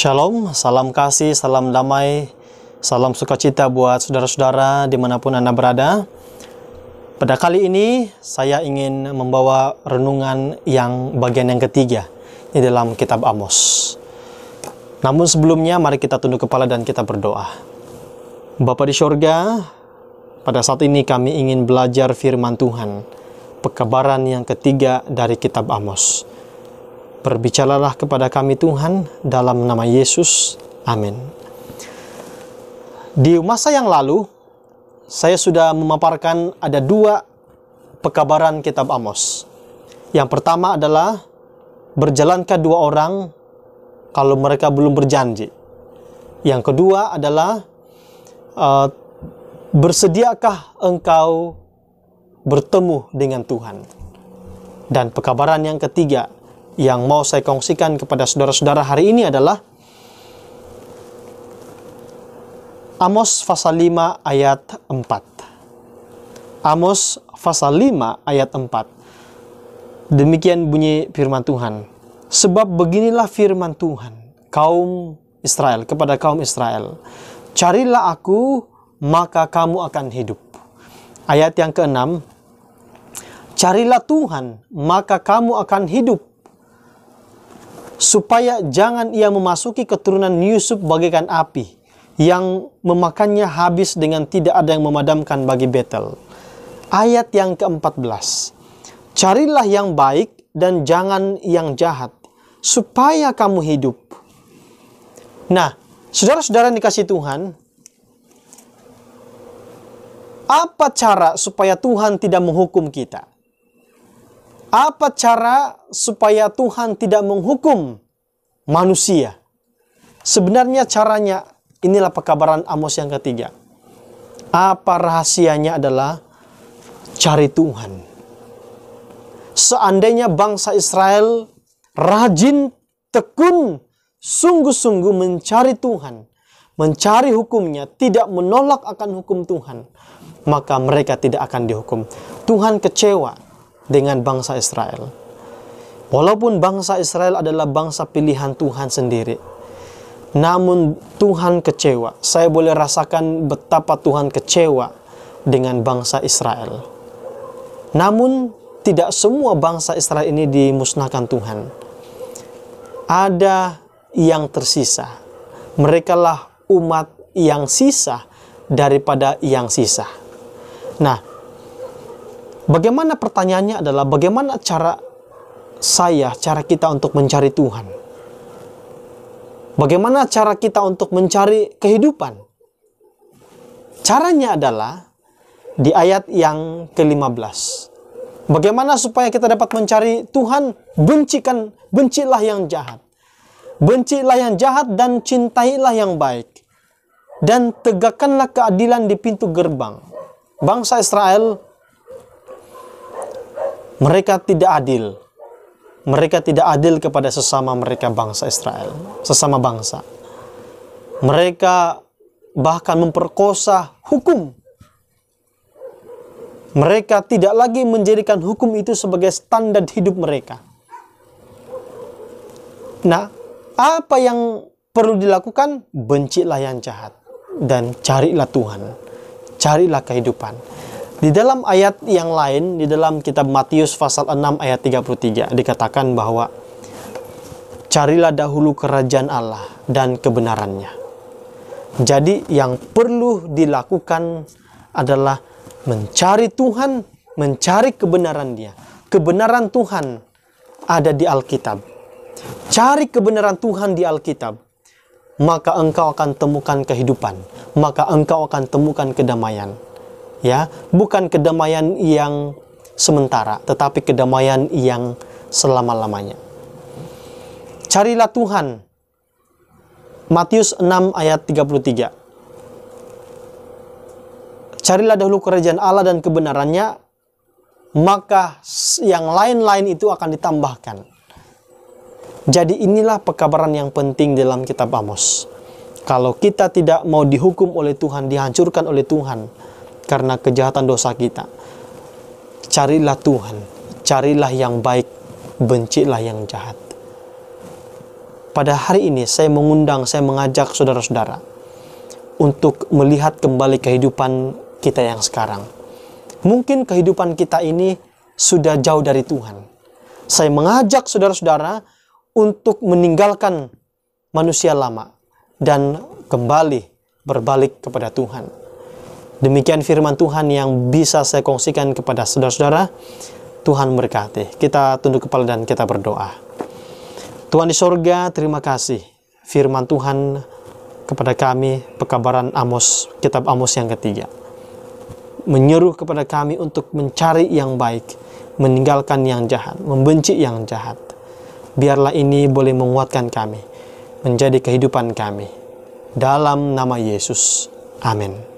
Shalom, salam kasih, salam damai, salam sukacita buat saudara-saudara dimanapun Anda berada. Pada kali ini saya ingin membawa renungan yang bagian yang ketiga di dalam kitab Amos. Namun sebelumnya mari kita tunduk kepala dan kita berdoa. Bapa di sorga, pada saat ini kami ingin belajar firman Tuhan, pekabaran yang ketiga dari kitab Amos. Berbicaralah kepada kami Tuhan dalam nama Yesus. Amin. Di masa yang lalu, saya sudah memaparkan ada dua pekabaran kitab Amos. Yang pertama adalah, berjalankah dua orang kalau mereka belum berjanji? Yang kedua adalah, bersediakah engkau bertemu dengan Tuhan? Dan pekabaran yang ketiga yang mau saya kongsikan kepada saudara-saudara hari ini adalah Amos pasal 5 ayat 4. Amos pasal 5 ayat 4. Demikian bunyi firman Tuhan. Sebab beginilah firman Tuhan, kaum Israel, kepada kaum Israel. Carilah aku, maka kamu akan hidup. Ayat yang ke-6. Carilah Tuhan, maka kamu akan hidup, supaya jangan ia memasuki keturunan Yusuf bagaikan api, yang memakannya habis dengan tidak ada yang memadamkan bagi Betel. Ayat yang ke-14. Carilah yang baik dan jangan yang jahat, supaya kamu hidup. Nah, saudara-saudara yang dikasihi Tuhan, apa cara supaya Tuhan tidak menghukum kita? Apa cara supaya Tuhan tidak menghukum manusia? Sebenarnya caranya, inilah pekabaran Amos yang ketiga. Apa rahasianya adalah cari Tuhan. Seandainya bangsa Israel rajin, tekun, sungguh-sungguh mencari Tuhan, mencari hukumnya, tidak menolak akan hukum Tuhan, maka mereka tidak akan dihukum. Tuhan kecewa dengan bangsa Israel. Walaupun bangsa Israel adalah bangsa pilihan Tuhan sendiri, namun Tuhan kecewa. Saya boleh rasakan betapa Tuhan kecewa dengan bangsa Israel. Namun tidak semua bangsa Israel ini dimusnahkan Tuhan. Ada yang tersisa. Merekalah umat yang sisa daripada yang sisa. Nah, bagaimana pertanyaannya adalah, bagaimana cara kita untuk mencari Tuhan? Bagaimana cara kita untuk mencari kehidupan? Caranya adalah di ayat yang ke-15. Bagaimana supaya kita dapat mencari Tuhan? Bencilah yang jahat. Bencilah yang jahat dan cintailah yang baik. Dan tegakkanlah keadilan di pintu gerbang. Bangsa Israel, mereka tidak adil. Mereka tidak adil kepada sesama mereka bangsa Israel, sesama bangsa. Mereka bahkan memperkosa hukum. Mereka tidak lagi menjadikan hukum itu sebagai standar hidup mereka. Nah, apa yang perlu dilakukan? Bencilah yang jahat dan carilah Tuhan. Carilah kehidupan. Di dalam ayat yang lain, di dalam kitab Matius pasal 6 ayat 33, dikatakan bahwa carilah dahulu kerajaan Allah dan kebenarannya. Jadi yang perlu dilakukan adalah mencari Tuhan, mencari kebenaran Dia. Kebenaran Tuhan ada di Alkitab. Cari kebenaran Tuhan di Alkitab, maka engkau akan temukan kehidupan, maka engkau akan temukan kedamaian. Ya, bukan kedamaian yang sementara, tetapi kedamaian yang selama-lamanya. Carilah Tuhan. Matius 6 ayat 33. Carilah dahulu kerajaan Allah dan kebenarannya, maka yang lain-lain itu akan ditambahkan. Jadi inilah pekabaran yang penting dalam kitab Amos. Kalau kita tidak mau dihukum oleh Tuhan, dihancurkan oleh Tuhan karena kejahatan dosa kita, carilah Tuhan, carilah yang baik, bencilah yang jahat. pada hari ini saya mengundang, saya mengajak saudara-saudara untuk melihat kembali kehidupan kita yang sekarang. Mungkin kehidupan kita ini sudah jauh dari Tuhan. Saya mengajak saudara-saudara untuk meninggalkan manusia lama dan kembali berbalik kepada Tuhan. Demikian firman Tuhan yang bisa saya kongsikan kepada saudara-saudara. Tuhan memberkati. Kita tunduk kepala dan kita berdoa. Tuhan di sorga, terima kasih. Firman Tuhan kepada kami, pekabaran Amos, kitab Amos yang ketiga. Menyeru kepada kami untuk mencari yang baik, meninggalkan yang jahat, membenci yang jahat. Biarlah ini boleh menguatkan kami, menjadi kehidupan kami. Dalam nama Yesus. Amin.